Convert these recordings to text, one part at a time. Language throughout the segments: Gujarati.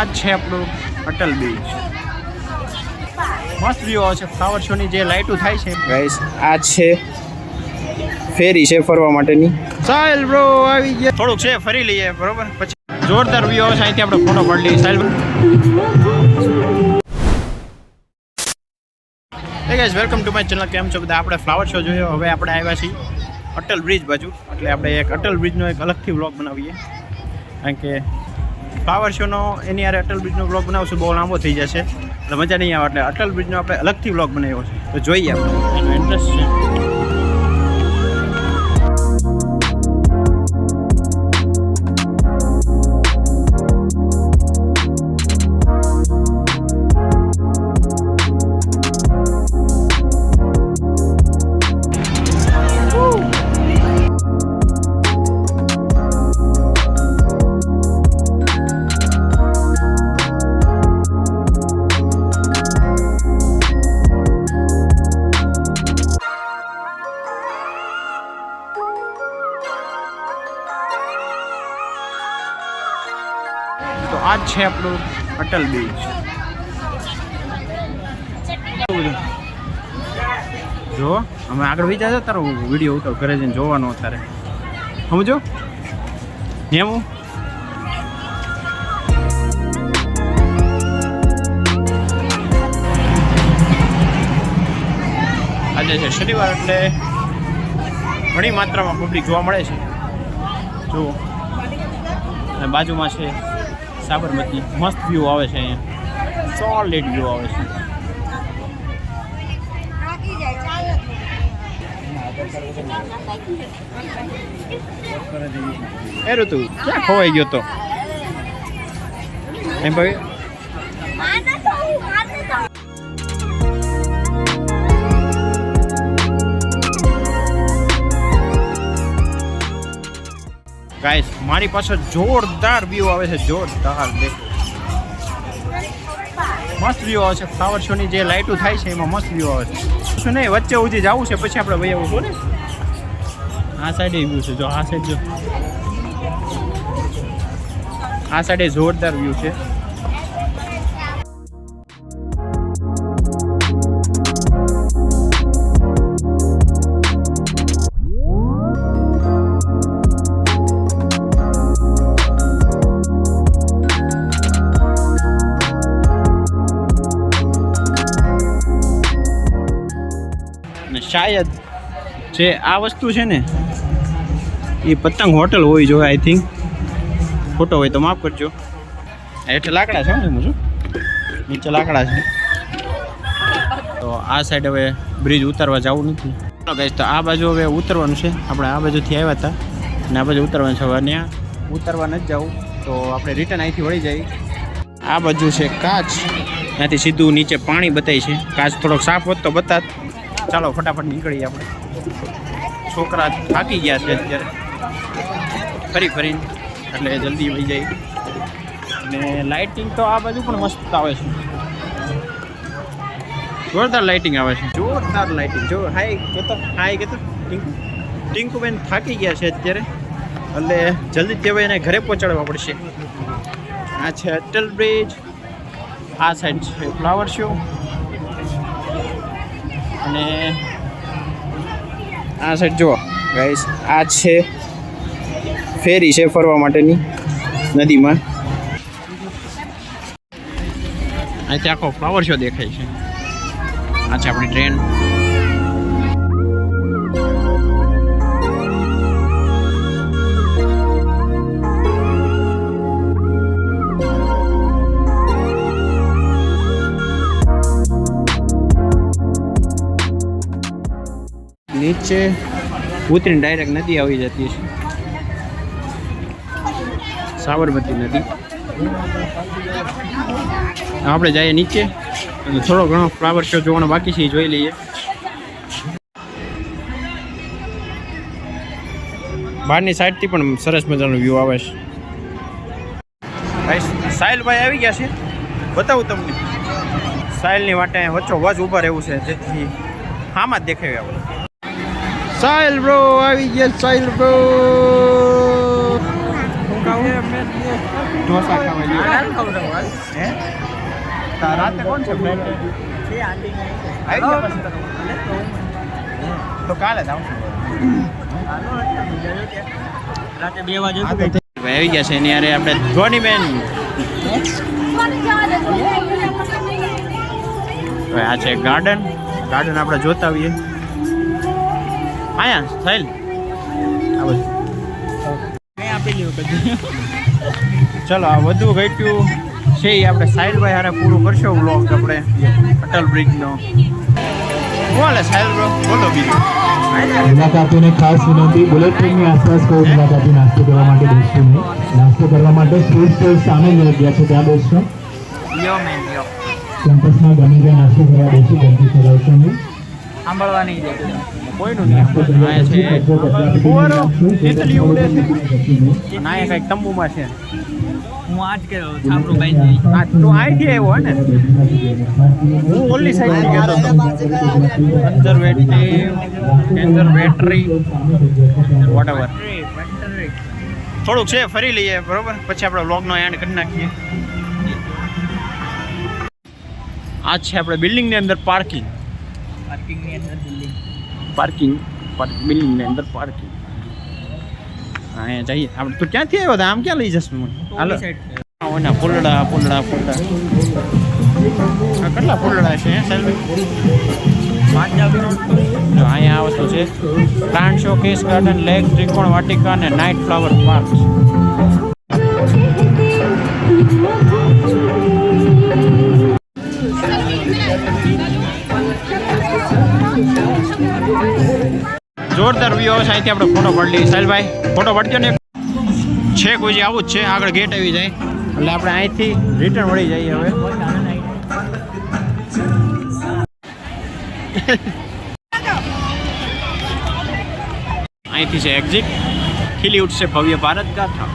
આ છે આપણું અટલ બ્રિજ. મસ્ત વ્યૂ આવે છે. ફ્લાવર શો ની જે લાઇટો થાય છે ગાઈસ, આ છે ફેરી છે ફરવા માટેની. સાહેલ બ્રો આવી ગયા. થોડુંક છે ફરી લઈએ બરોબર, પછી જોરદાર વ્યૂ આવે છે. અહીંથી આપણે ફોટો પાડી લઈએ. Sahel hey guys, welcome to my channel. કેમ છો બધા? આપણે ફ્લાવર શો જોયો, હવે આપણે આવ્યા છીએ અટલ બ્રિજ બાજુ. એટલે આપણે એક અટલ બ્રિજનો એક અલગથી વ્લોગ બનાવીએ, કારણ કે ફ્લાવર શોનો એની યાર અટલ બ્રિજનો વ્લોગ બનાવશું બહુ લાંબો થઈ જશે, એટલે મજા નહીં આવે. એટલે અટલ બ્રિજનો આપણે અલગથી વ્લોગ બનાવ્યો છે, તો જોઈએ આપણે. એનો ઇન્ટરેસ્ટ છે. તો આ છે આપણું અટલ બ્રિજ. જો અમે આગળ વિચાર છે, તારો વિડીયો ઉતાર ઘરે જઈને જોવાનો અત્યારે સમજો એમ. આજે છે શનિવાર, એટલે ઘણી માત્રામાં પબ્લિક જોવા મળે છે. જો અને બાજુમાં છે સાબરમતી. મસ્ત વ્યૂ આવે છે અહીંયા, સોલિડ વ્યૂ આવે છે. એ ઋતુ ક્યાં ખોવાઈ ગયો તો એમ ભાઈ? ગાઈસ, મારી પાસે જોરદાર વ્યૂ આવે છે, જોરદાર. દેખો મસ્ત વ્યૂ આવે છે. ફ્લાવર શો ની જે લાઇટો થાય છે એમાં મસ્ત વ્યૂ આવે છે. શું નહીં, વચ્ચે સુધી જવું છે, પછી આપણે વહી આવશું ને. આ સાઈડે વ્યૂ છે, જો આ સાઈડ, જો આ સાઈડે જોરદાર વ્યૂ છે. શાયદ જે આ વસ્તુ છે ને એ પતંગ હોટલ હોવી જોઈએ. આઈ થિંક ખોટો હોય તો માફ કરજો. એટલે લાકડા છે ને, હું નીચે લાકડા છે. તો આ સાઈડ હવે બ્રિજ ઉતારવા જવું નથી ગાઈસ. તો આ બાજુ હવે ઉતરવાનું છે. આપણે આ બાજુથી આવ્યા હતા અને આ બાજુ ઉતરવાનું છે. હવે ત્યાં ઉતરવા નથી જવું, તો આપણે રિટર્ન અહીંથી વળી જઈએ. આ બાજુ છે કાચ, ત્યાંથી સીધું નીચે પાણી બતાય છે. કાચ થોડોક સાફ હોત તો બતાત. ચાલો ફટાફટ નીકળીએ આપણે. છોકરા થાકી ગયા છે અત્યારે ફરી ફરીને, એટલે જલ્દી વહી જાય. અને લાઇટિંગ તો આ બાજુ પણ મસ્ત આવે છે, જોરદાર લાઇટિંગ આવે છે, જોરદાર લાઇટિંગ. જો હાય કહેતો, હાય કહેતો ટિંકુબેન થાકી ગયા છે અત્યારે, એટલે જલ્દી તેવાય એને ઘરે પહોંચાડવા પડશે. આ છે અટલ બ્રિજ, આ સાઈડ છે ફ્લાવર શો, અને આ સાઈડ જુઓ ગાઈસ, આ છે ફેરી છે ફરવા માટેની નદીમાં. અહીંથી આખો ફ્લાવર શો દેખાય છે. આ છે આપણી ટ્રેન. નીચે ઉતરીને ડાયરેક્ટ નદી આવી જતી છે, સાબરમતી નદી. આપણે જઈએ નીચે અને થોડો ઘણો ફ્લાવર શો જોવાનો બાકી છે, એ જોઈ લઈએ. બહારની સાઈડથી પણ સરસ મજાનો વ્યૂ આવે છે. સાહિલભાઈ આવી ગયા છે, બતાવું તમને. સાહિલની વાટે વચ્ચો વચ ઊભા રહેવું છે, જેથી આમાં જ દેખાય આપણે. સાહિલ બ્રો આવી ગયા. સાહિલ બ્રો ઢોસા ખાવા જઈએ હે રાતે કોણ છે ફ્લાઇટ આવી ગયા પછી તો કાલે જ આવશું રાતે 2 વાગે આવી ગયા છે એની યારે આપણે ધોની બેન હવે આ છે ગાર્ડન આપણે જોતા આવીએ આયા સાહેલ આ બધું આપી લ્યો કદી ચલો આ વધુ ઘટ્યું છે એ આપણે સાહિલભાઈ હારે પૂરું કરશો વ્લોગ આપણે અટલ બ્રિજનો બોલે સાહિલ બ્રો બોલો બીજું મુલાકાતીઓને ખાસ વિનંતી બુલેટ ટ્રેનની આસપાસ કોઈ મુલાકાતી નાસ્તો કરવા માટે બેસતું નહીં નાસ્તો કરવા માટે ફૂડ સ્ટોલ સામે જ ગયા છે ત્યાં બેસશો કેમ્પસમાં ગમી ગયા નાસ્તો કરવા બેસી ગમતી ચલાવશો નહીં સાંભળવા નહીં દે કોઈનું નહીં આયા છે ફુવારો તિતલી ઉડે છે અને આયા કંઈક તંબુમાં છે હું આજ કે થાંભલો બાંધી આ તો અહીંથી આવ્યો હે ને હું ઓલી સાઈડથી ગયો હતો કન્ઝર્વેટરી વોટએવર થોડુંક છે ફરી લઈએ બરોબર પછી આપણે વ્લોગનો એન્ડ કરી નાખીએ આ છે આપણે બિલ્ડિંગની અંદર પાર્કિંગ પાર્કિંગની અંદર બિલ્ડિંગની અંદર પાર્કિંગ અહીંયા જઈએ આપણે તું ક્યાંથી આવ્યો હતા આમ ક્યાં લઈ જશું મને હાલો ઓના ફૂલડા આ કેટલા ફૂલડા છે અહીંયા આ વસ્તુ છે plant show case garden lake ત્રિકોણ વાટિકા અને નાઇટ ફ્લાવર પાર્ક જોરદાર વ્યૂ છે અહીંથી આપણે ફોટો પાડી લઈએ સાહેલભાઈ ફોટો પાડજો ને છે કોઈ જે આવું જ છે આગળ ગેટ આવી જાય એટલે આપણે અહીંથી રિટર્ન વળી જઈએ હવે અહીંથી છે એક્ઝિટ ખીલી ઉઠશે ભવ્ય ભારત ગાથા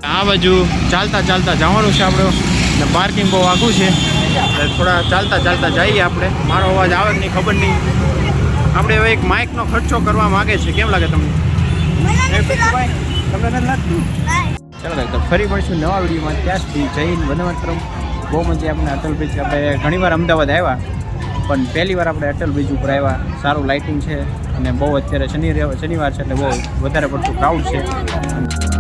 આ બાજુ ચાલતા જવાનું છે આપણે ને પાર્કિંગ બહુ આઘું છે એટલે થોડા ચાલતા જઈએ આપણે મારો અવાજ આવે કે નહીં ખબર નહીં આપણે હવે એક માઇકનો ખર્ચો કરવા માગે છે કેમ લાગે તમને તમને નથી લાગતું ચાલો તો ફરી મળીશું નવા વિડીયોમાં ત્યાં સુધી જઈને વંદે બહુ મજા આપણે અટલ બ્રિજ આપણે ઘણીવાર અમદાવાદ આવ્યા પણ પહેલી વાર આપણે અટલ બ્રિજ ઉપર આવ્યા સારું લાઇટિંગ છે અને બહુ અત્યારે શનિવાર છે એટલે બહુ વધારે પડતું ક્રાઉડ છે